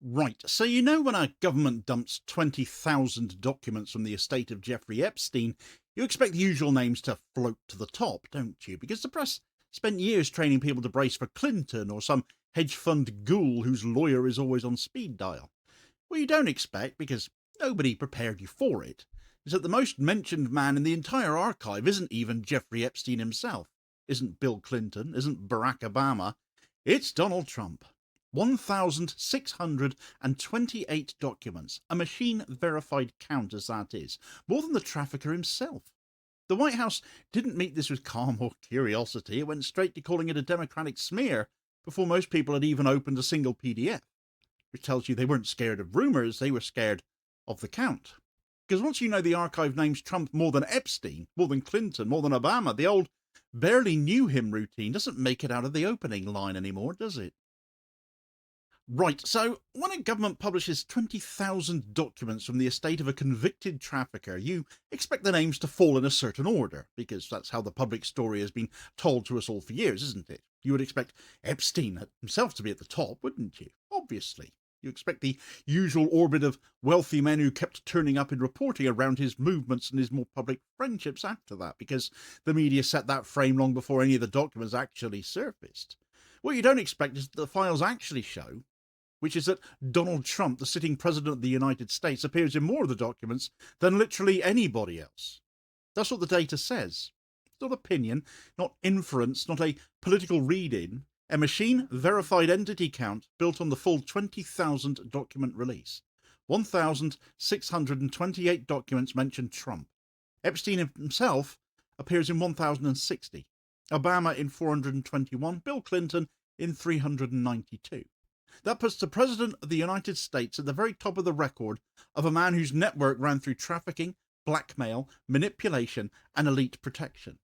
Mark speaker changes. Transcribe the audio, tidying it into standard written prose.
Speaker 1: Right, so you know when a government dumps 20,000 documents from the estate of Jeffrey Epstein, you expect the usual names to float to the top, don't you? Because the press spent years training people to brace for Clinton or some hedge fund ghoul whose lawyer is always on speed dial. What you don't expect, because nobody prepared you for it, is that the most mentioned man in the entire archive isn't even Jeffrey Epstein himself, isn't Bill Clinton, isn't Barack Obama, it's Donald Trump. 1,628 documents, a machine-verified count as that is, more than the trafficker himself. The White House didn't meet this with calm or curiosity. It went straight to calling it a Democratic smear before most people had even opened a single PDF, which tells you they weren't scared of rumours, they were scared of the count. Because once you know the archive names Trump more than Epstein, more than Clinton, more than Obama, the old barely knew him routine doesn't make it out of the opening line anymore, does it? Right, so when a government publishes 20,000 documents from the estate of a convicted trafficker, you expect the names to fall in a certain order, because that's how the public story has been told to us all for years, isn't it? You would expect Epstein himself to be at the top, wouldn't you? Obviously. You expect the usual orbit of wealthy men who kept turning up in reporting around his movements and his more public friendships after that, because the media set that frame long before any of the documents actually surfaced. What you don't expect is that the files actually show, which is that Donald Trump, the sitting president of the United States, appears in more of the documents than literally anybody else. That's what the data says. It's not opinion, not inference, not a political read-in, a machine-verified entity count built on the full 20,000 document release. 1,628 documents mention Trump. Epstein himself appears in 1,060. Obama in 421. Bill Clinton in 392. That puts the President of the United States at the very top of the record of a man whose network ran through trafficking, blackmail, manipulation, and elite protection.